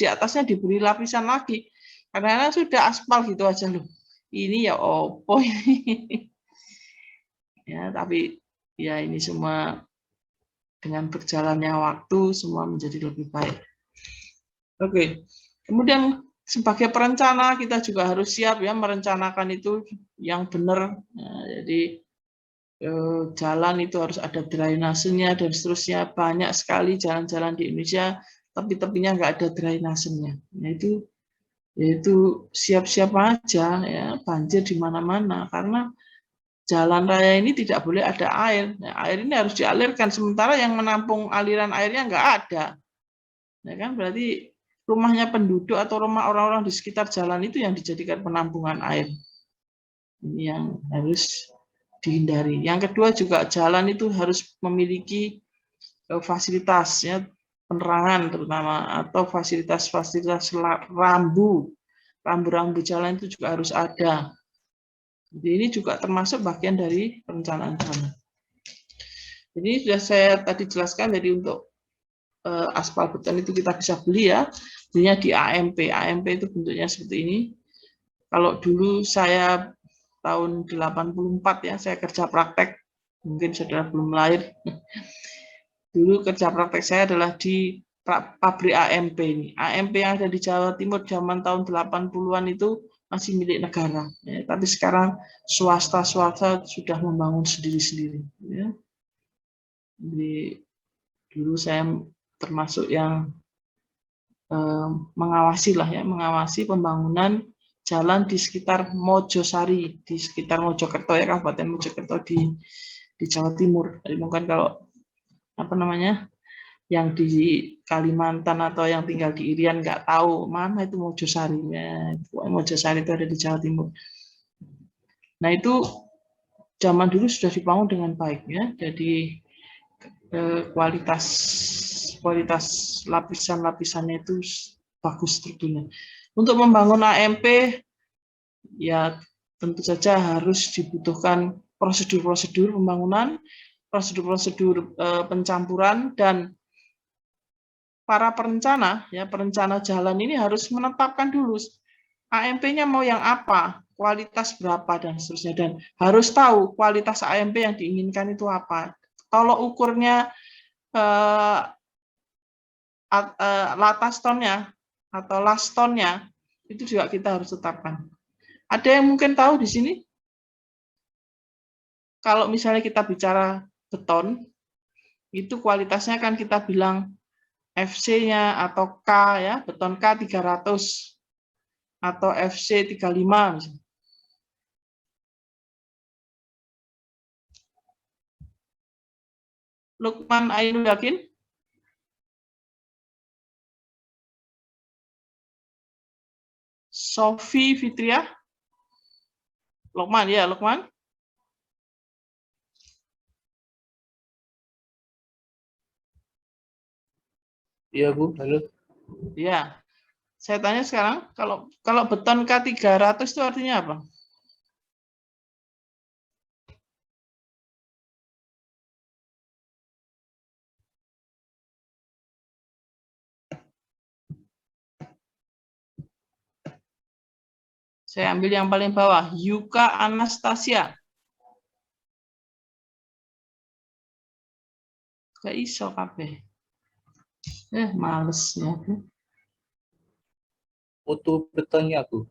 di atasnya diberi lapisan lagi. Karena sudah aspal gitu aja loh. Ini ya opo ini. Ya, tapi ya ini semua dengan berjalannya waktu semua menjadi lebih baik. Oke. Kemudian sebagai perencana kita juga harus siap ya merencanakan itu yang benar. Nah, jadi jalan itu harus ada drainasenya dan seterusnya. Banyak sekali jalan-jalan di Indonesia tepi-tepinya nggak ada drainasenya. Nah, itu siap-siap aja ya banjir di mana-mana karena jalan raya ini tidak boleh ada air. Nah, air ini harus dialirkan sementara yang menampung aliran airnya nggak ada. Ya kan berarti rumahnya penduduk atau rumah orang-orang di sekitar jalan itu yang dijadikan penampungan air. Ini yang harus dihindari. Yang kedua juga jalan itu harus memiliki fasilitas ya, penerangan terutama atau fasilitas-fasilitas rambu jalan itu juga harus ada. Jadi ini juga termasuk bagian dari perencanaan jalan. Jadi sudah saya tadi jelaskan jadi untuk aspal beton itu kita bisa beli ya, belinya di AMP. AMP itu bentuknya seperti ini. Kalau dulu saya tahun 84 ya, saya kerja praktek, mungkin saudara belum lahir. Dulu kerja praktek saya adalah di pabrik AMP ini. AMP yang ada di Jawa Timur zaman tahun 80-an itu masih milik negara. Ya, tapi sekarang swasta sudah membangun sendiri-sendiri. Ya. Jadi dulu saya termasuk yang mengawasi pembangunan jalan di sekitar Mojosari, di sekitar Mojokerto ya, Kabupaten Mojokerto di Jawa Timur. Jadi mungkin kalau apa namanya yang di Kalimantan atau yang tinggal di Irian nggak tahu mana itu Mojosari. Ya, Mojosari itu ada di Jawa Timur. Nah itu zaman dulu sudah dibangun dengan baik ya. Jadi kualitas lapisan-lapisannya itu bagus strukturnya. Untuk membangun AMP ya tentu saja harus dibutuhkan prosedur-prosedur pembangunan, prosedur-prosedur pencampuran dan para perencana ya perencana jalan ini harus menetapkan dulu AMP-nya mau yang apa, kualitas berapa dan seterusnya dan harus tahu kualitas AMP yang diinginkan itu apa. Kalau ukurnya latas tonnya atau last tonnya itu juga kita harus tetapkan. Ada yang mungkin tahu di sini? Kalau misalnya kita bicara beton, itu kualitasnya kan kita bilang FC-nya atau K ya, beton K 300 atau FC 35 misalnya. Lukman Ainul Yakin? Sofi Fitria? Lukman ya, Lukman? Iya, Bu. Halo. Ya. Saya tanya sekarang, kalau beton K300 itu artinya apa? Saya ambil yang paling bawah, Yuka Anastasia. Gak iso kabeh. Males ya. Mutu betonnya, Bu.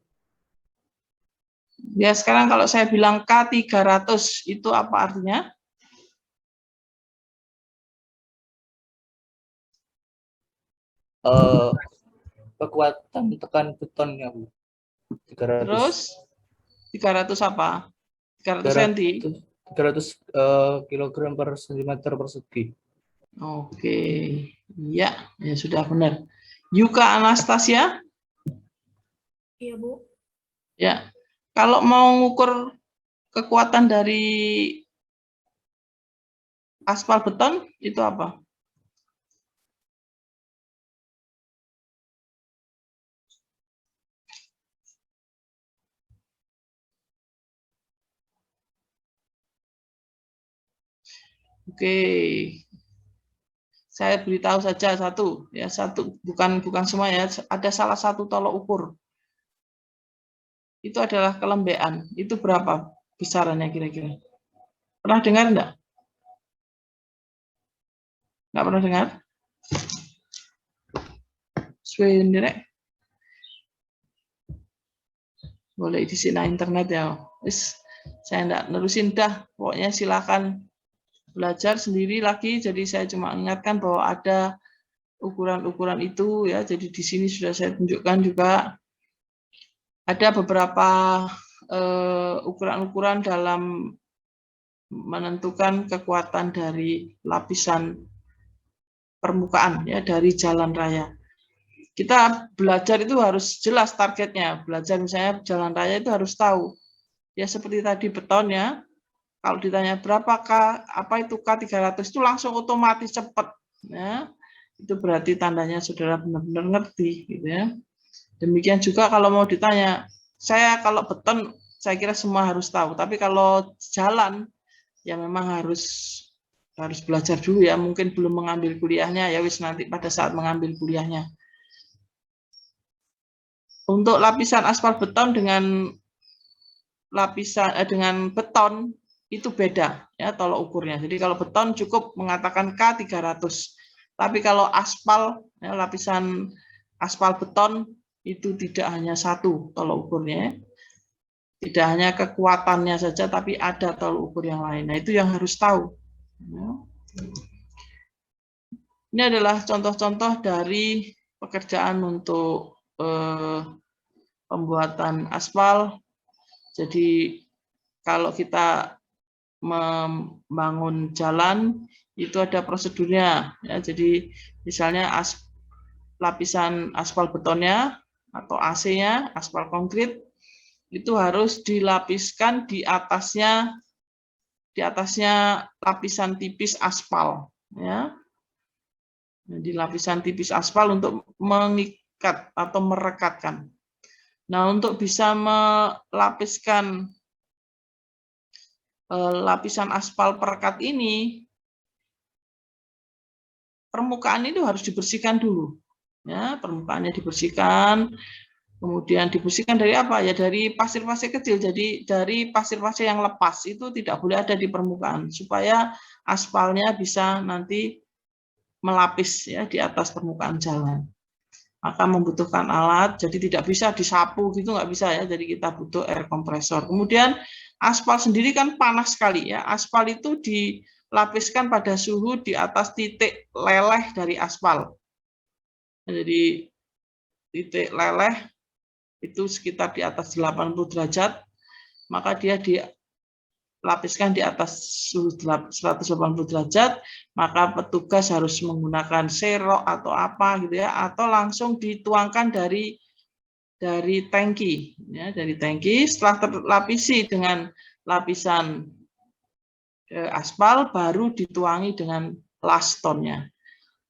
Ya sekarang kalau saya bilang K300 itu apa artinya? Kekuatan tekan betonnya, Bu. 300. Terus 300 apa? 300 cm. 300 kilogram per sentimeter persegi. Oke, ya sudah benar. Yuka Anastasia? Iya, Bu. Ya, kalau mau mengukur kekuatan dari aspal beton itu apa? Oke. Saya beritahu saja satu, ya satu, bukan semua ya. Ada salah satu tolok ukur. Itu adalah kelembean. Itu berapa besarannya kira-kira? Pernah dengar enggak? Enggak pernah dengar? Sebenarnya boleh di sini internet ya. Saya enggak nerusin dah. Pokoknya silakan belajar sendiri lagi. Jadi saya cuma ingatkan bahwa ada ukuran-ukuran itu ya. Jadi di sini sudah saya tunjukkan juga ada beberapa ukuran-ukuran dalam menentukan kekuatan dari lapisan permukaan ya, dari jalan raya. Kita belajar itu harus jelas targetnya. Belajar misalnya jalan raya itu harus tahu. Ya seperti tadi beton ya. Kalau ditanya berapa K, apa itu K300 itu langsung otomatis cepat ya. Itu berarti tandanya saudara benar-benar ngerti gitu ya. Demikian juga kalau mau ditanya, saya kalau beton saya kira semua harus tahu, tapi kalau jalan ya memang harus belajar dulu ya, mungkin belum mengambil kuliahnya ya wis nanti pada saat mengambil kuliahnya. Untuk lapisan aspal beton dengan dengan beton itu beda ya tolok ukurnya. Jadi kalau beton cukup mengatakan K300. Tapi kalau aspal ya, lapisan aspal beton itu tidak hanya satu tolok ukurnya. Tidak hanya kekuatannya saja, tapi ada tolok ukur yang lain. Nah, itu yang harus tahu. Ini adalah contoh-contoh dari pekerjaan untuk pembuatan aspal. Jadi, kalau kita membangun jalan, itu ada prosedurnya. Ya, jadi, misalnya lapisan aspal betonnya atau AC-nya, aspal konkrit, itu harus dilapiskan di atasnya lapisan tipis aspal ya. Di lapisan tipis aspal untuk mengikat atau merekatkan. Nah, untuk bisa melapiskan lapisan aspal perekat ini, permukaan itu harus dibersihkan dulu ya, permukaannya dibersihkan. Kemudian dibersihkan dari apa? Ya dari pasir-pasir kecil. Jadi dari pasir-pasir yang lepas itu tidak boleh ada di permukaan supaya aspalnya bisa nanti melapis ya di atas permukaan jalan. Maka membutuhkan alat. Jadi tidak bisa disapu gitu, nggak bisa ya. Jadi kita butuh air kompresor. Kemudian aspal sendiri kan panas sekali ya. Aspal itu dilapiskan pada suhu di atas titik leleh dari aspal. Jadi titik leleh itu sekitar di atas 80 derajat, maka dia dilapiskan di atas suhu 180 derajat, maka petugas harus menggunakan serok atau apa gitu ya, atau langsung dituangkan dari tangki ya, dari tangki. Setelah terlapisi dengan lapisan aspal, baru dituangi dengan lastonnya.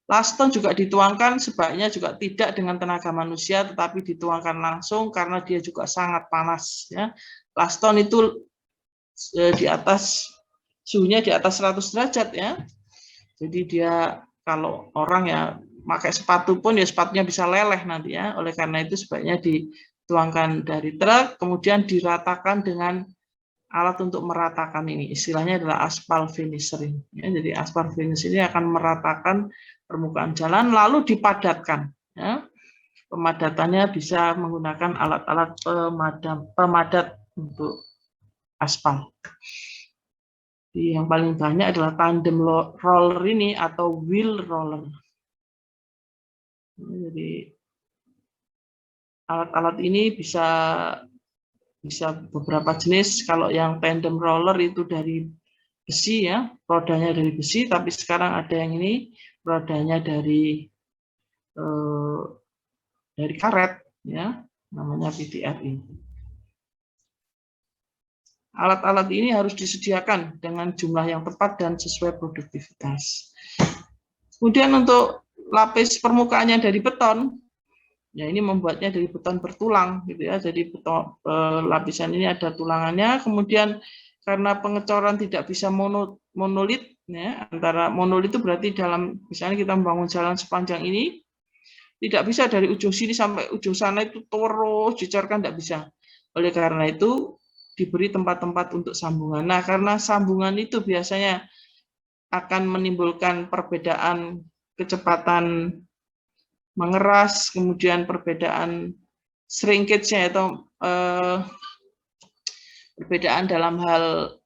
Laston juga dituangkan sebaiknya juga tidak dengan tenaga manusia, tetapi dituangkan langsung karena dia juga sangat panas. Ya. Laston itu di atas suhunya di atas 100 derajat ya. Jadi dia kalau orang ya pakai sepatu pun ya sepatunya bisa leleh nanti ya. Oleh karena itu sebaiknya dituangkan dari truk, kemudian diratakan dengan alat untuk meratakan ini. Istilahnya adalah aspal finishing. Ya, jadi aspal finish ini akan meratakan permukaan jalan lalu dipadatkan. Ya. Pemadatannya bisa menggunakan alat-alat pemadat untuk aspal. Jadi yang paling banyak adalah tandem roller ini atau wheel roller. Jadi alat-alat ini bisa beberapa jenis. Kalau yang tandem roller itu dari besi ya, rodanya dari besi, tapi sekarang ada yang ini rodanya dari karet ya, namanya PTFE. Alat-alat ini harus disediakan dengan jumlah yang tepat dan sesuai produktivitas. Kemudian untuk lapis permukaannya dari beton, ya ini membuatnya dari beton bertulang gitu ya. Jadi beton, lapisan ini ada tulangannya. Kemudian karena pengecoran tidak bisa monolit, Ya, antara monolit itu berarti dalam misalnya kita membangun jalan sepanjang ini tidak bisa dari ujung sini sampai ujung sana itu terus dicarkan, tidak bisa. Oleh karena itu diberi tempat-tempat untuk sambungan. Nah, karena sambungan itu biasanya akan menimbulkan perbedaan kecepatan mengeras, kemudian perbedaan shrinkage-nya atau perbedaan dalam hal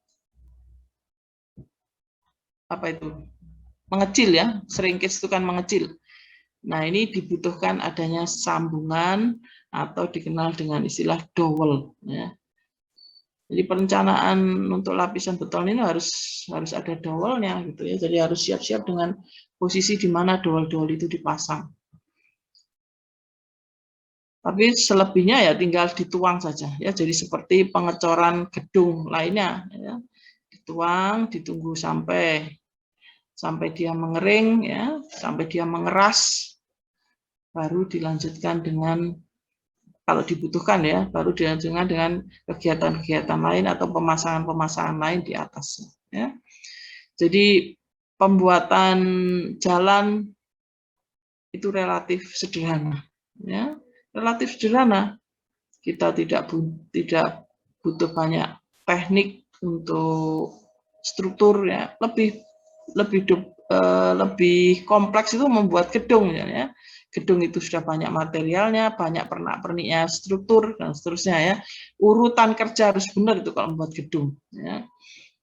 apa itu mengecil ya, shrinkage itu kan mengecil. Nah, ini dibutuhkan adanya sambungan atau dikenal dengan istilah dowel. Ya. Jadi perencanaan untuk lapisan beton ini harus ada dowelnya gitu ya. Jadi harus siap-siap dengan posisi di mana dowel-dowel itu dipasang. Tapi selebihnya ya tinggal dituang saja ya. Jadi seperti pengecoran gedung lainnya ya. Dituang, ditunggu sampai dia mengering ya, sampai dia mengeras, baru dilanjutkan dengan kalau dibutuhkan ya, baru dilanjutkan dengan kegiatan-kegiatan lain atau pemasangan-pemasangan lain di atasnya. Ya. Jadi pembuatan jalan itu relatif sederhana, ya, relatif sederhana. Kita tidak butuh banyak teknik untuk struktur ya, lebih kompleks itu membuat gedung ya. Gedung itu sudah banyak materialnya, banyak pernak-perniknya, struktur dan seterusnya ya. Urutan kerja harus benar itu kalau membuat gedung ya.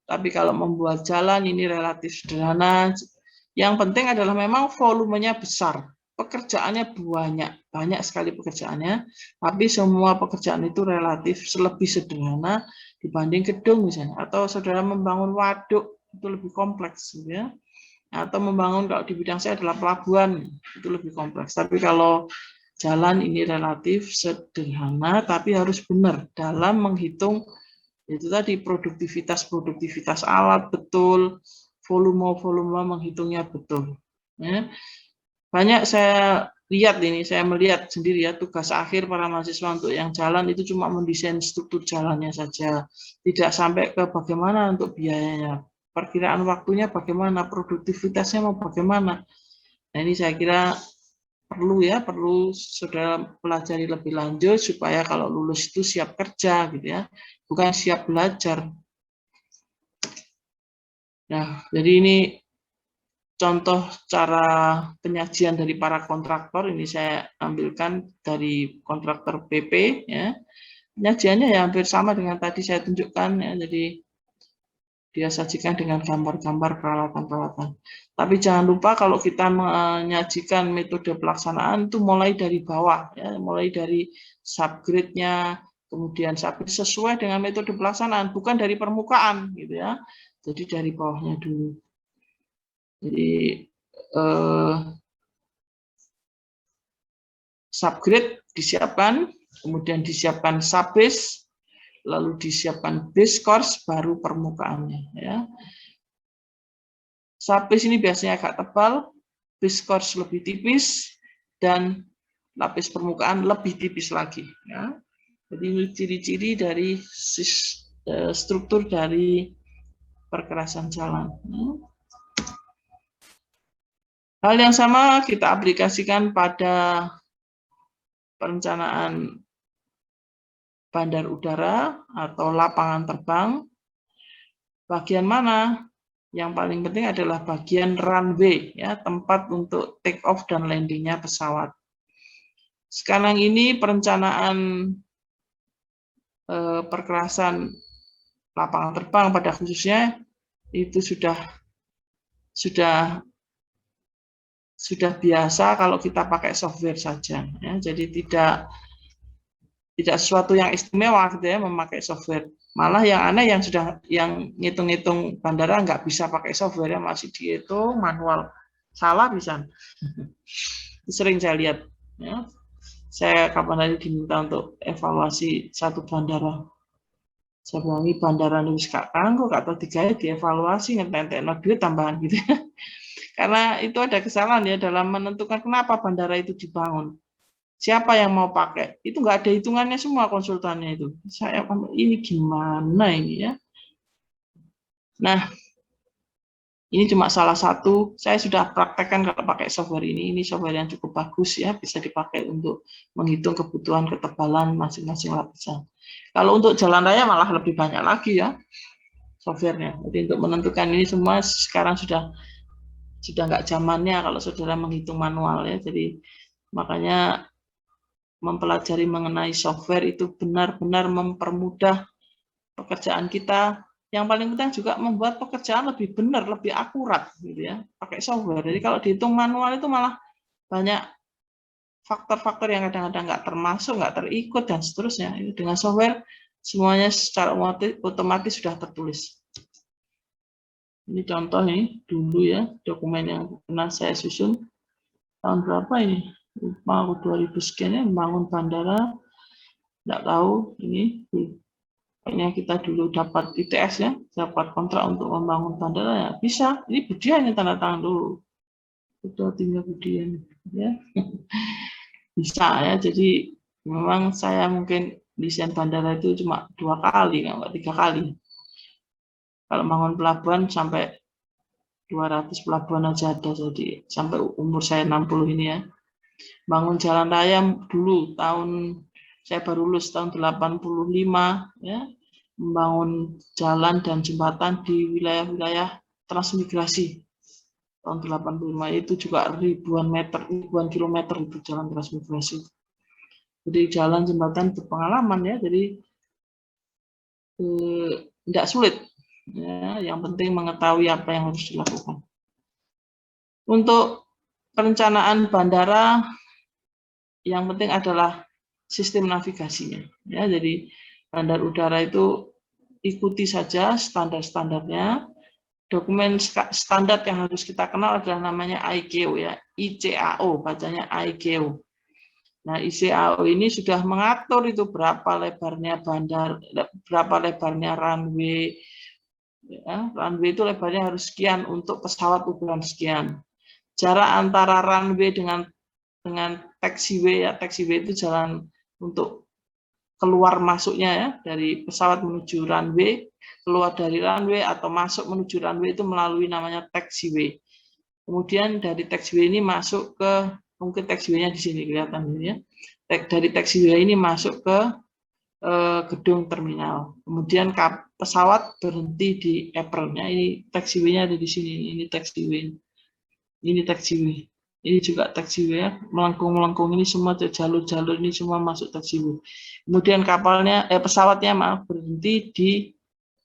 Tapi kalau membuat jalan ini relatif sederhana. Yang penting adalah memang volumenya besar. Pekerjaannya banyak sekali pekerjaannya, tapi semua pekerjaan itu relatif lebih sederhana dibanding gedung misalnya, atau saudara membangun waduk itu lebih kompleks ya. Atau membangun kalau di bidang saya adalah pelabuhan itu lebih kompleks. Tapi kalau jalan ini relatif sederhana, tapi harus benar dalam menghitung itu tadi produktivitas alat betul, volume menghitungnya betul. Ya. Banyak saya lihat ini, saya melihat sendiri ya tugas akhir para mahasiswa untuk yang jalan itu cuma mendesain struktur jalannya saja, tidak sampai ke bagaimana untuk biayanya. Perkiraan waktunya bagaimana, produktivitasnya mau bagaimana. Nah ini saya kira perlu saudara pelajari lebih lanjut supaya kalau lulus itu siap kerja gitu ya, bukan siap belajar. Nah, jadi ini contoh cara penyajian dari para kontraktor, ini saya ambilkan dari kontraktor PP ya. Penyajiannya ya hampir sama dengan tadi saya tunjukkan ya, jadi dia sajikan dengan gambar-gambar peralatan-peralatan. Tapi jangan lupa kalau kita menyajikan metode pelaksanaan itu mulai dari bawah, ya, mulai dari subgrade-nya, kemudian subgrade sesuai dengan metode pelaksanaan, bukan dari permukaan, gitu ya. Jadi dari bawahnya dulu. Jadi subgrade disiapkan, kemudian disiapkan subbase, lalu disiapkan base course, baru permukaannya. Ya. Subbase ini biasanya agak tebal, base course lebih tipis, dan lapis permukaan lebih tipis lagi. Ya. Jadi ini ciri-ciri dari struktur dari perkerasan jalan. Hal yang sama kita aplikasikan pada perencanaan bandar udara atau lapangan terbang. Bagian mana? Yang paling penting adalah bagian runway, ya, tempat untuk take off dan landingnya pesawat. Sekarang ini perencanaan perkerasan lapangan terbang pada khususnya itu sudah biasa kalau kita pakai software saja. Ya. Jadi tidak sesuatu yang istimewa gitu ya memakai software. Malah yang aneh yang ngitung-ngitung bandara nggak bisa pakai software ya, masih dihitung manual, salah bisa. Sering saya lihat. Ya. Saya kapan hari diminta untuk evaluasi satu bandara. Saya bilang ini bandara nulis kak kanggo atau tiga dievaluasi ngetentek duit tambahan gitu. Karena itu ada kesalahan ya dalam menentukan kenapa bandara itu dibangun. Siapa yang mau pakai? Itu nggak ada hitungannya semua konsultannya itu. Saya ini gimana ini ya? Nah, Ini cuma salah satu, saya sudah praktekkan kalau pakai software ini software yang cukup bagus ya, bisa dipakai untuk menghitung kebutuhan ketebalan masing-masing lapisan. Kalau untuk jalan raya malah lebih banyak lagi ya softwarenya. Jadi untuk menentukan ini semua sekarang sudah nggak zamannya kalau saudara menghitung manual ya. Jadi makanya mempelajari mengenai software itu benar-benar mempermudah pekerjaan kita. Yang paling penting juga membuat pekerjaan lebih benar, lebih akurat gitu ya, pakai software. Jadi kalau dihitung manual itu malah banyak faktor-faktor yang kadang-kadang nggak termasuk, nggak terikut dan seterusnya. Ini dengan software semuanya secara otomatis sudah tertulis. Ini contoh ini dulu ya, dokumen yang pernah saya susun tahun berapa ini? Lupa aku 2000 sekian ya, membangun bandara. Nggak tahu ini. Pokoknya kita dulu dapat ITS ya, dapat kontrak untuk membangun bandara ya bisa. Ini Budian yang tanda tangan dulu. Itu tinggal Budian ya. Bisa ya. Jadi memang saya mungkin desain bandara itu cuma 2 kali, nggak 3 kali. Kalau bangun pelabuhan sampai 200 pelabuhan aja ada, jadi sampai umur saya 60 ini ya. Bangun jalan raya dulu tahun saya baru lulus tahun 85 ya. Membangun jalan dan jembatan di wilayah-wilayah transmigrasi tahun 85 itu juga ribuan kilometer itu jalan transmigrasi. Jadi jalan jembatan berpengalaman ya, jadi tidak sulit ya, yang penting mengetahui apa yang harus dilakukan. Untuk perencanaan bandara yang penting adalah sistem navigasinya ya, jadi bandar udara itu ikuti saja standar-standarnya. Dokumen standar yang harus kita kenal adalah namanya ICAO ya, ICAO bacanya ICAO. Nah, ICAO ini sudah mengatur itu berapa lebarnya bandar, berapa lebarnya runway. Ya, runway itu lebarnya harus sekian untuk pesawat ukuran sekian. Jarak antara runway dengan taxiway ya, taxiway itu jalan untuk keluar masuknya ya, dari pesawat menuju runway, keluar dari runway atau masuk menuju runway itu melalui namanya taxiway. Kemudian dari taxiway ini masuk ke, mungkin taxiway-nya di sini kelihatan ini ya. Dari taxiway ini masuk ke gedung terminal. Kemudian pesawat berhenti di apron-nya. Ini taxiway-nya ada di sini. Ini taxiway. Ini taxiway. Ini juga taxiway ya, melengkung-melengkung ini semua jalur-jalur ini semua masuk taxiway. Kemudian pesawatnya berhenti di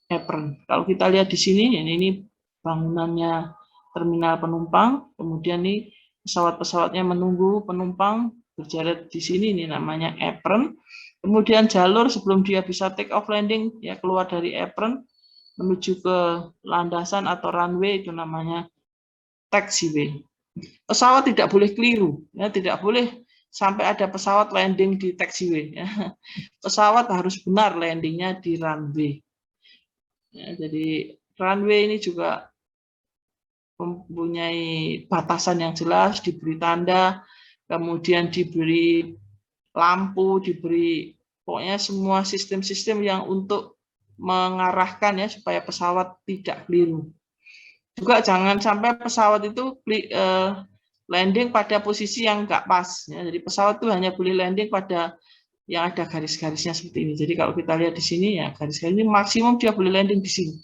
apron. Kalau kita lihat di sini, ini bangunannya terminal penumpang. Kemudian ini pesawat-pesawatnya menunggu penumpang berjalan di sini, ini namanya apron. Kemudian jalur sebelum dia bisa take off landing ya, keluar dari apron menuju ke landasan atau runway itu namanya taxiway. Pesawat tidak boleh keliru, ya, tidak boleh sampai ada pesawat landing di taxiway. Ya. Pesawat harus benar landingnya di runway. Ya, jadi runway ini juga mempunyai batasan yang jelas, diberi tanda, kemudian diberi lampu, diberi pokoknya semua sistem-sistem yang untuk mengarahkan ya supaya pesawat tidak keliru. Juga jangan sampai pesawat itu landing pada posisi yang nggak pas. Ya. Jadi pesawat itu hanya boleh landing pada yang ada garis-garisnya seperti ini. Jadi kalau kita lihat di sini ya garis-garis ini maksimum dia boleh landing di sini.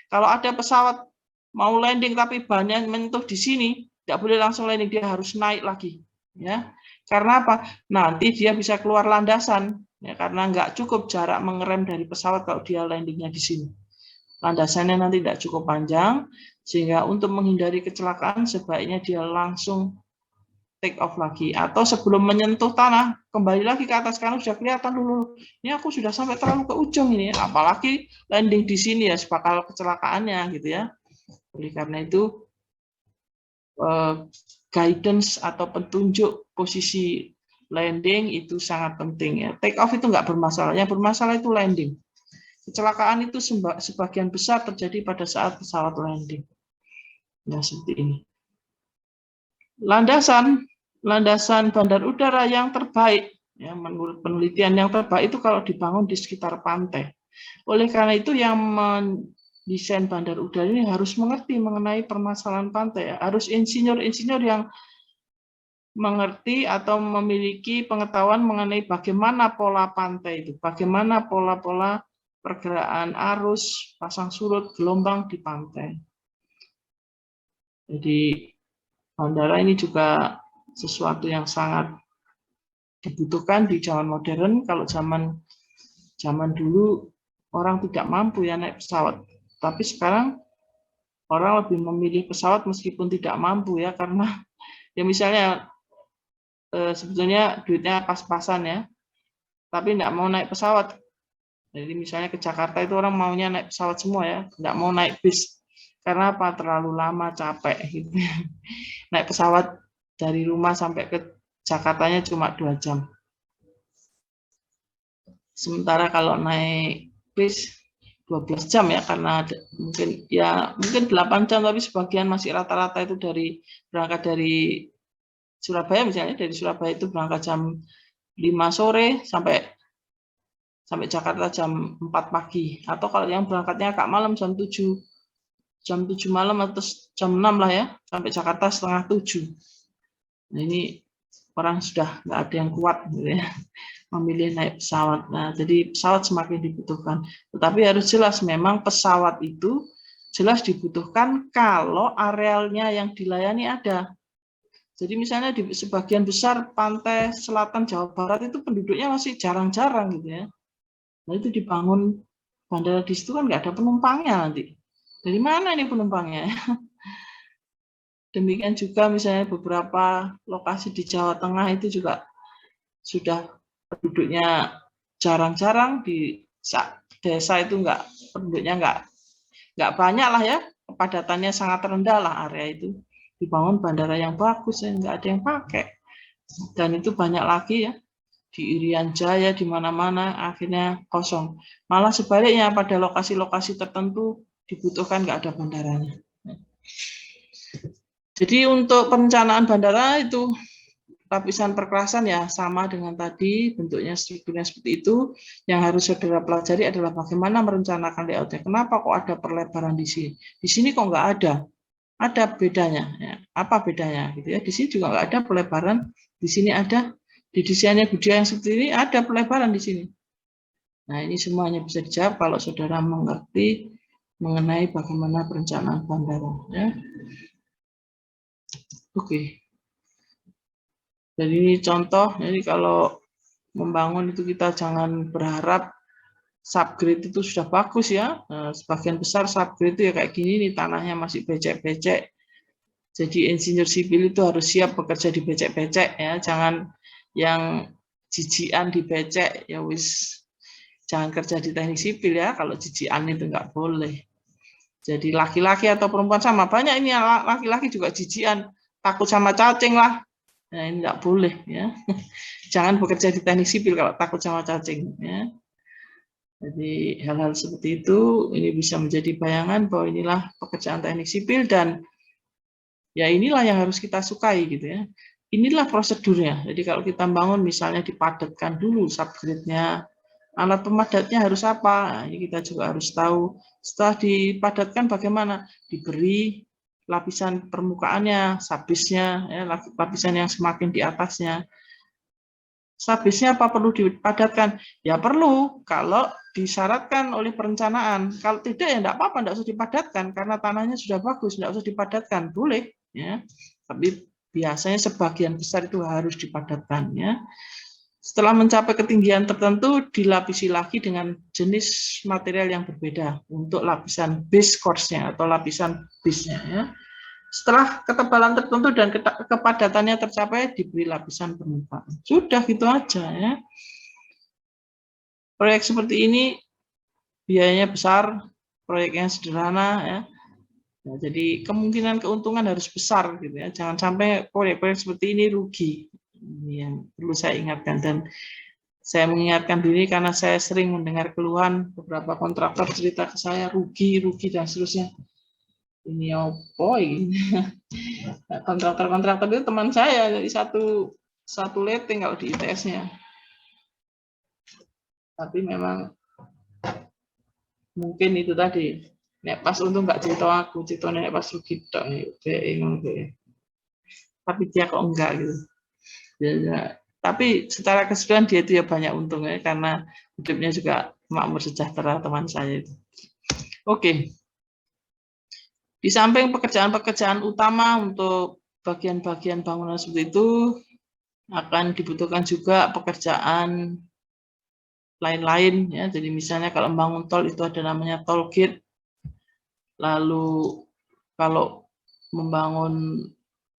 Kalau ada pesawat mau landing tapi bannya menyentuh di sini, tidak boleh langsung landing, dia harus naik lagi. Ya. Karena apa? Nanti dia bisa keluar landasan. Ya, karena nggak cukup jarak mengerem dari pesawat kalau dia landingnya di sini. Landasannya nanti tidak cukup panjang, sehingga untuk menghindari kecelakaan sebaiknya dia langsung take off lagi. Atau sebelum menyentuh tanah, kembali lagi ke atas karena sudah kelihatan dulu. Ini aku sudah sampai terlalu ke ujung ini, apalagi landing di sini ya, bakal kecelakaannya gitu ya. Oleh karena itu, guidance atau petunjuk posisi landing itu sangat penting ya. Take off itu nggak bermasalah, yang bermasalah itu landing. Kecelakaan itu sebagian besar terjadi pada saat pesawat landing. Nah, seperti ini. Landasan bandar udara yang terbaik, ya, menurut penelitian yang terbaik itu kalau dibangun di sekitar pantai. Oleh karena itu yang desain bandar udara ini harus mengerti mengenai permasalahan pantai. Harus insinyur-insinyur yang mengerti atau memiliki pengetahuan mengenai bagaimana pola pantai itu, bagaimana pola-pola pergerakan arus, pasang surut, gelombang di pantai. Jadi bandara ini juga sesuatu yang sangat dibutuhkan di zaman modern. Kalau zaman dulu orang tidak mampu ya naik pesawat, tapi sekarang orang lebih memilih pesawat meskipun tidak mampu ya, karena ya misalnya sebetulnya duitnya pas-pasan ya, tapi tidak mau naik pesawat. Jadi misalnya ke Jakarta itu orang maunya naik pesawat semua ya, tidak mau naik bis. Karena apa? Terlalu lama, capek gitu. Naik pesawat dari rumah sampai ke Jakartanya cuma 2 jam. Sementara kalau naik bis 12 jam ya, karena mungkin 8 jam, tapi sebagian masih rata-rata itu berangkat dari Surabaya misalnya, dari Surabaya itu berangkat jam 5 sore sampai Jakarta jam 4 pagi. Atau kalau yang berangkatnya agak malam jam 7 malam atau jam 6 lah ya, sampai Jakarta setengah 7. Nah ini orang sudah nggak ada yang kuat gitu ya, memilih naik pesawat. Nah jadi pesawat semakin dibutuhkan. Tetapi harus jelas memang pesawat itu jelas dibutuhkan kalau arealnya yang dilayani ada. Jadi misalnya di sebagian besar pantai selatan Jawa Barat itu penduduknya masih jarang-jarang gitu ya. Nah itu dibangun bandara di situ kan nggak ada penumpangnya nanti. Dari mana ini penumpangnya? Demikian juga misalnya beberapa lokasi di Jawa Tengah itu juga sudah penduduknya jarang-jarang, di desa itu penduduknya nggak banyak lah ya, kepadatannya sangat rendah lah area itu. Dibangun bandara yang bagus, nggak ada yang pakai. Dan itu banyak lagi ya, di Irian Jaya, di mana-mana akhirnya kosong. Malah sebaliknya pada lokasi-lokasi tertentu dibutuhkan nggak ada bandaranya. Jadi untuk perencanaan bandara itu lapisan perkerasan ya sama dengan tadi, bentuknya strukturnya seperti itu. Yang harus saudara pelajari adalah bagaimana merencanakan layoutnya. Kenapa kok ada perlebaran di sini? Di sini kok nggak ada? Ada bedanya. Ya. Apa bedanya? Gitu ya. Di sini juga nggak ada perlebaran. Di sini ada. Di desainnya budaya yang seperti ini ada perlebaran di sini. Nah ini semuanya bisa dijawab kalau saudara mengerti mengenai bagaimana perencanaan bandara. Ya. Oke. Jadi ini contoh. Jadi kalau membangun itu kita jangan berharap subgrade itu sudah bagus ya. Nah, sebagian besar subgrade itu ya kayak gini nih, tanahnya masih becek-becek. Jadi insinyur sipil itu harus siap bekerja di becek-becek ya. Jangan yang jijian di becek ya wis, jangan kerja di teknik sipil ya. Kalau jijian itu nggak boleh. Jadi laki-laki atau perempuan sama, banyak ini laki-laki juga jijian, takut sama cacing lah. Nah ini nggak boleh ya. Jangan bekerja di teknik sipil kalau takut sama cacing ya. Jadi hal-hal seperti itu ini bisa menjadi bayangan bahwa inilah pekerjaan teknik sipil dan ya inilah yang harus kita sukai gitu ya. Inilah prosedurnya. Jadi kalau kita bangun misalnya dipadatkan dulu subgrade-nya, alat pemadatnya harus apa? Nah, ini kita juga harus tahu. Setelah dipadatkan bagaimana? Diberi lapisan permukaannya, sabisnya, ya, lapisan yang semakin di atasnya. Sabisnya apa perlu dipadatkan? Ya perlu kalau disyaratkan oleh perencanaan. Kalau tidak ya enggak apa-apa, enggak usah dipadatkan karena tanahnya sudah bagus, enggak usah dipadatkan. Boleh ya. Tapi biasanya sebagian besar itu harus dipadatkan ya. Setelah mencapai ketinggian tertentu dilapisi lagi dengan jenis material yang berbeda untuk lapisan base course-nya atau lapisan base-nya ya. Setelah ketebalan tertentu dan kepadatannya tercapai, diberi lapisan permukaan. Sudah gitu aja ya. Proyek seperti ini biayanya besar, proyeknya sederhana ya. Nah, jadi kemungkinan keuntungan harus besar gitu ya. Jangan sampai proyek-proyek seperti ini rugi. Ini yang perlu saya ingatkan, dan saya mengingatkan diri karena saya sering mendengar keluhan beberapa kontraktor cerita ke saya rugi dan seterusnya. Ini apa ini? Kontraktor itu teman saya, jadi satu leteng kalau di ITS-nya. Tapi memang mungkin itu tadi Nek pas untung nggak cerita aku, cerita nek pas rugi tok nih. Tapi dia kok enggak gitu. Ya. Tapi secara keseluruhan dia itu ya banyak untungnya karena hidupnya juga makmur sejahtera teman saya itu. Oke. Di samping pekerjaan-pekerjaan utama untuk bagian-bagian bangunan seperti itu, akan dibutuhkan juga pekerjaan lain-lain ya. Jadi misalnya kalau membangun tol itu ada namanya toll gate. Lalu kalau membangun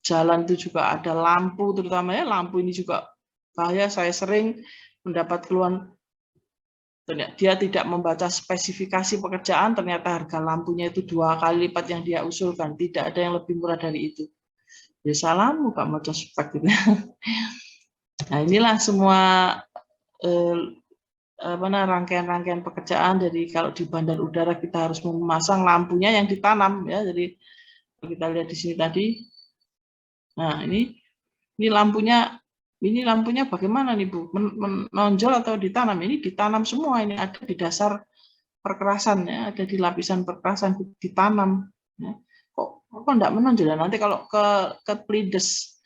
jalan itu juga ada lampu, terutama ya lampu ini juga bahaya. Saya sering mendapat keluhan dia tidak membaca spesifikasi pekerjaan, ternyata harga lampunya itu 2 kali lipat yang dia usulkan. Tidak ada yang lebih murah dari itu. Ya salahmu Kak baca spek gitu. Nah inilah semua rangkaian-rangkaian pekerjaan. Jadi kalau di bandar udara kita harus memasang lampunya yang ditanam ya. Jadi kita lihat di sini tadi. Nah ini lampunya bagaimana nih Bu? Menonjol atau ditanam? Ini ditanam semua, ini ada di dasar perkerasan ya, ada di lapisan perkerasan ditanam. Ya. Kok enggak menonjol? Nanti kalau ke pelides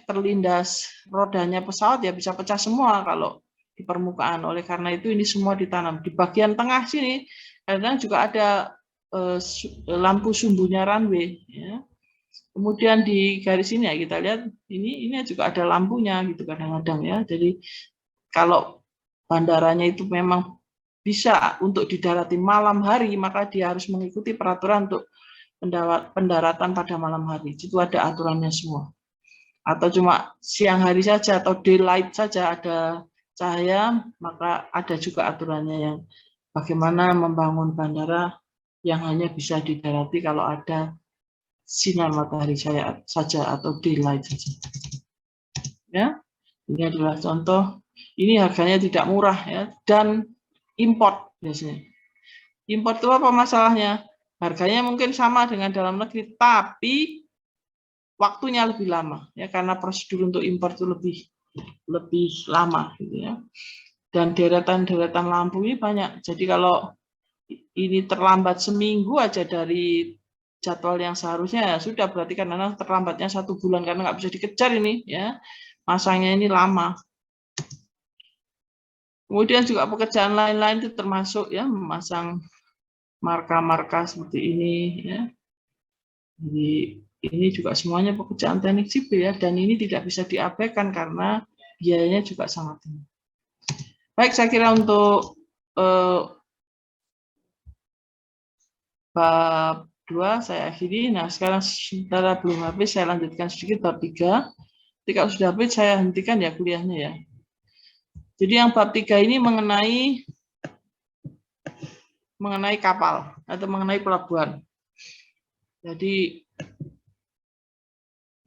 terlindas rodanya pesawat ya bisa pecah semua kalau di permukaan. Oleh karena itu ini semua ditanam. Di bagian tengah sini kadang juga ada lampu sumbunya runway ya. Kemudian di garis ini ya kita lihat ini juga ada lampunya gitu kadang-kadang ya. Jadi kalau bandaranya itu memang bisa untuk didarati malam hari, maka dia harus mengikuti peraturan untuk pendaratan pada malam hari. Itu ada aturannya semua. Atau cuma siang hari saja atau daylight saja ada cahaya, maka ada juga aturannya yang bagaimana membangun bandara yang hanya bisa didarati kalau ada sinar matahari saja atau daylight saja. Ya, ini adalah contoh. Ini harganya tidak murah ya dan import biasanya. Import itu apa masalahnya? Harganya mungkin sama dengan dalam negeri, tapi waktunya lebih lama ya karena prosedur untuk import itu lebih lama gitu ya. Dan deretan-deretan lampu ini banyak. Jadi kalau ini terlambat seminggu aja dari jadwal yang seharusnya ya sudah berarti karena terlambatnya 1 bulan karena nggak bisa dikejar ini ya, masangnya ini lama. Kemudian juga pekerjaan lain-lain itu termasuk ya memasang marka-marka seperti ini ya. Jadi ini juga semuanya pekerjaan teknik sipil ya dan ini tidak bisa diabaikan karena biayanya juga sangat tinggi. Baik, saya kira untuk bab 2 saya akhiri. Nah, sekarang sementara belum habis, saya lanjutkan sedikit bab 3. Ketika sudah habis, saya hentikan ya kuliahnya ya. Jadi yang bab 3 ini mengenai kapal atau mengenai pelabuhan. Jadi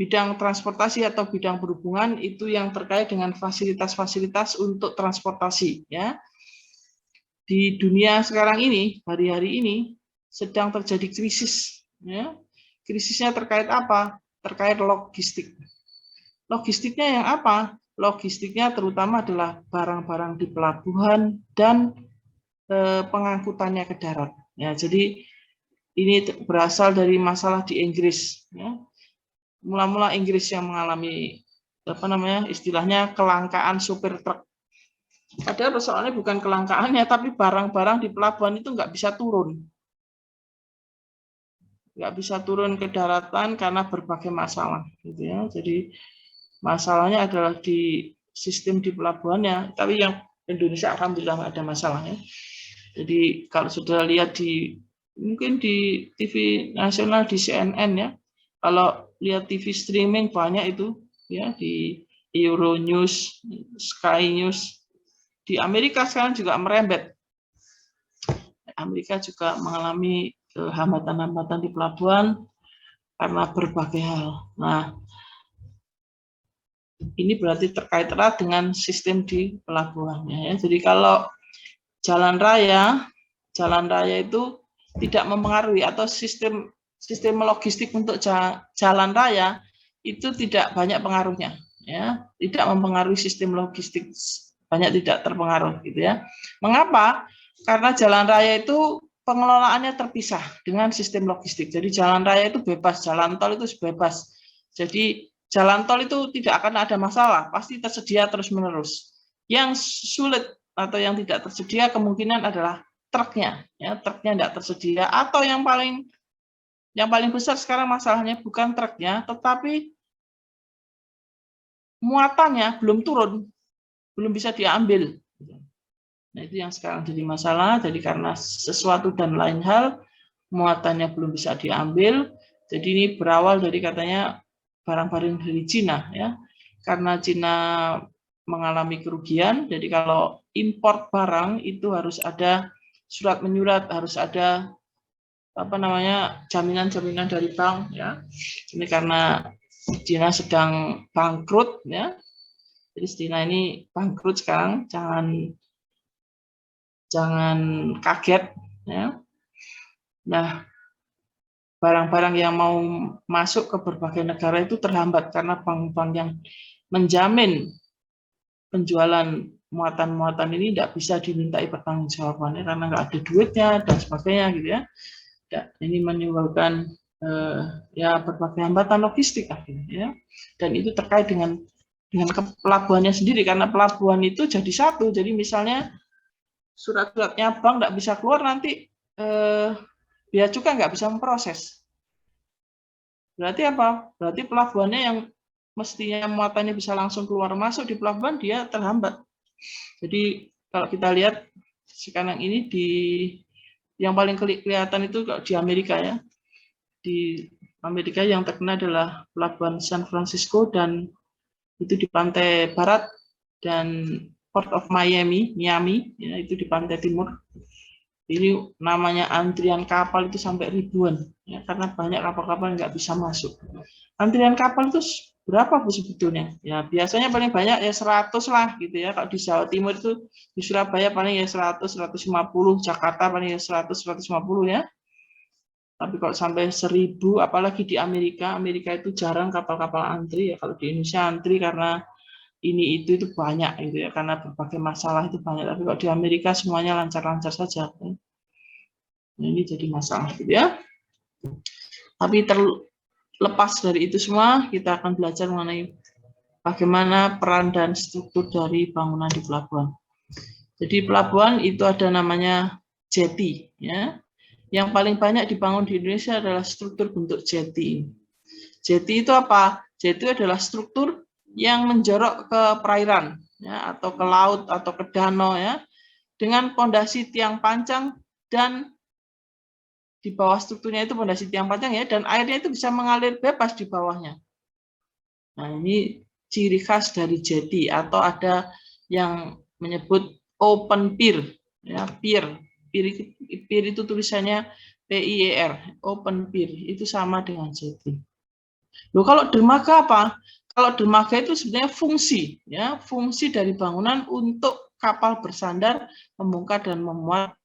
bidang transportasi atau bidang perhubungan itu yang terkait dengan fasilitas-fasilitas untuk transportasi ya. Di dunia sekarang ini, hari-hari ini sedang terjadi krisis ya. Krisisnya terkait apa? Terkait logistik. Logistiknya yang apa? Logistiknya terutama adalah barang-barang di pelabuhan dan pengangkutannya ke darat. Ya, jadi ini berasal dari masalah di Inggris. Ya. Mula-mula Inggris yang mengalami istilahnya kelangkaan supir truk. Padahal persoalannya bukan kelangkaannya, tapi barang-barang di pelabuhan itu nggak bisa turun. Nggak bisa turun ke daratan karena berbagai masalah. Gitu ya. Jadi masalahnya adalah di sistem di pelabuhannya, tapi yang Indonesia alhamdulillah nggak ada masalahnya. Jadi kalau sudah lihat mungkin di TV nasional di CNN ya, kalau lihat TV streaming banyak itu ya di Euronews, Sky News. Di Amerika sekarang juga merembet. Amerika juga mengalami hambatan-hambatan di pelabuhan karena berbagai hal. Nah, ini berarti terkait erat dengan sistem di pelabuhannya. Ya. Jadi kalau jalan raya itu tidak mempengaruhi atau sistem logistik untuk jalan raya itu tidak banyak pengaruhnya, ya, tidak mempengaruhi sistem logistik, banyak tidak terpengaruh, gitu ya. Mengapa? Karena jalan raya itu pengelolaannya terpisah dengan sistem logistik. Jadi jalan raya itu bebas, jalan tol itu bebas. Jadi jalan tol itu tidak akan ada masalah, pasti tersedia terus-menerus. Yang sulit atau yang tidak tersedia kemungkinan adalah truknya, ya, truknya tidak tersedia, atau yang paling besar sekarang masalahnya bukan truknya, tetapi muatannya belum turun, belum bisa diambil. Nah, itu yang sekarang jadi masalah. Jadi karena sesuatu dan lain hal, muatannya belum bisa diambil. Jadi ini berawal dari katanya barang-barang dari Cina, ya. Karena Cina mengalami kerugian, jadi kalau impor barang itu harus ada surat menyurat, harus ada jaminan-jaminan dari bank, ya. Ini karena Cina sedang bangkrut, ya. Jadi Cina ini bangkrut sekarang, jangan kaget, ya. Nah, barang-barang yang mau masuk ke berbagai negara itu terhambat karena bank-bank yang menjamin penjualan muatan-muatan ini tidak bisa dimintai pertanggungjawabannya karena nggak ada duitnya dan sebagainya, gitu ya. Ini menimbulkan ya berbagai hambatan logistik akhirnya, ya. Dan itu terkait dengan pelabuhannya sendiri, karena pelabuhan itu jadi satu. Jadi misalnya surat-suratnya bank nggak bisa keluar, nanti bea cukai nggak bisa memproses. Berarti apa? Berarti pelabuhannya yang mestinya muatannya bisa langsung keluar masuk di pelabuhan, dia terhambat. Jadi kalau kita lihat sekarang ini yang paling kelihatan itu di Amerika, ya. Di Amerika yang terkenal adalah pelabuhan San Francisco, dan itu di pantai barat, dan Port of Miami, ya, itu di pantai timur. Ini namanya antrian kapal itu sampai ribuan, ya, karena banyak kapal-kapal nggak bisa masuk. Antrian kapal itu berapa Bu sebetulnya? Ya biasanya paling banyak ya 100 lah, gitu ya. Kalau di Jawa Timur itu, di Surabaya paling ya 100, 150, Jakarta paling ya 100, 150, ya. Tapi kalau sampai 1000, apalagi di Amerika itu jarang kapal-kapal antri, ya. Kalau di Indonesia antri karena ini itu banyak, gitu ya, karena berbagai masalah itu banyak. Tapi kalau di Amerika semuanya lancar-lancar saja. Nah, ini jadi masalah, gitu ya. Tapi terlepas dari itu semua, kita akan belajar mengenai bagaimana peran dan struktur dari bangunan di pelabuhan. Jadi pelabuhan itu ada namanya jetty, ya. Yang paling banyak dibangun di Indonesia adalah struktur bentuk jetty. Jetty itu apa? Jetty adalah struktur yang menjorok ke perairan, ya, atau ke laut atau ke danau, ya, dengan pondasi tiang pancang, dan di bawah strukturnya itu pondasi tiang pancang, ya, dan airnya itu bisa mengalir bebas di bawahnya. Nah, ini ciri khas dari jetty, atau ada yang menyebut open pier, ya, pier itu tulisannya PIER, open pier, itu sama dengan jetty. Loh, kalau dermaga apa? Kalau dermaga itu sebenarnya fungsi, ya, fungsi dari bangunan untuk kapal bersandar, membongkar dan memuat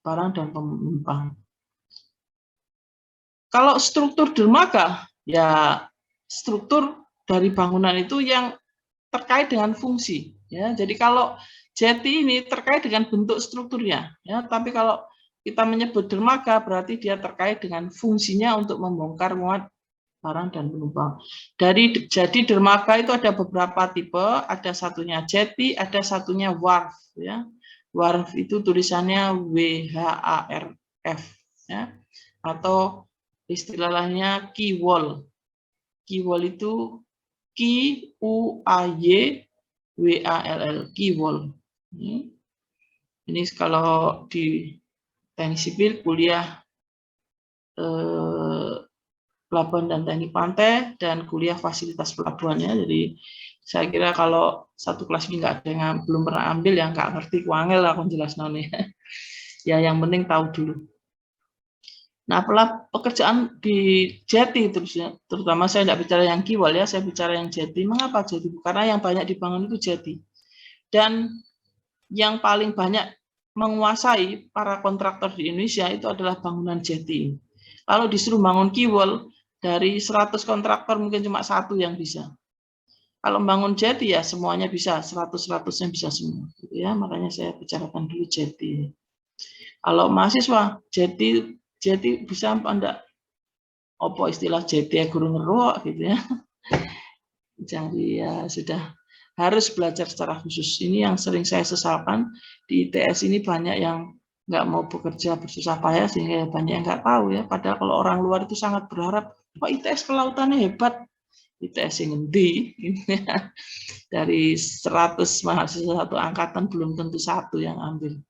barang dan penumpang. Kalau struktur dermaga, ya struktur dari bangunan itu yang terkait dengan fungsi, ya. Jadi kalau jetty ini terkait dengan bentuk strukturnya, ya. Tapi kalau kita menyebut dermaga berarti dia terkait dengan fungsinya untuk membongkar muat barang dan penumpang. Jadi dermaga itu ada beberapa tipe, ada satunya jetty, ada satunya wharf, ya. Wharf itu tulisannya WHARF, ya. Atau istilah lainnya quay wall. Quay wall itu QUAYWALL, quay wall. Ini kalau di teknik sipil kuliah pelabuhan dan teknik pantai, dan kuliah fasilitas pelabuhannya. Jadi saya kira kalau satu kelas ini nggak ada yang belum pernah ambil, yang nggak ngerti kuangel lah aku jelas noni. Ya yang penting tahu dulu. Nah, pekerjaan di jetty terutama saya tidak bicara yang quay wall, ya, saya bicara yang jetty. Mengapa jetty? Karena yang banyak dibangun itu jetty. Dan yang paling banyak menguasai para kontraktor di Indonesia itu adalah bangunan jetty. Kalau disuruh bangun quay wall, dari 100 kontraktor mungkin cuma 1 yang bisa. Kalau bangun jetty ya semuanya bisa, 100-100-nya bisa semua. Ya, makanya saya bicarakan dulu jetty. Kalau mahasiswa, jadi bisa apa enggak? Apa istilah jadi guru ngeruk gitu ya. Jadi ya sudah harus belajar secara khusus. Ini yang sering saya sesalkan di ITS ini banyak yang nggak mau bekerja bersusah payah sehingga banyak yang nggak tahu ya. Padahal kalau orang luar itu sangat berharap, Pak ITS kelautannya hebat. ITS yang ngendi dari 100 mahasiswa satu angkatan belum tentu satu yang ambil.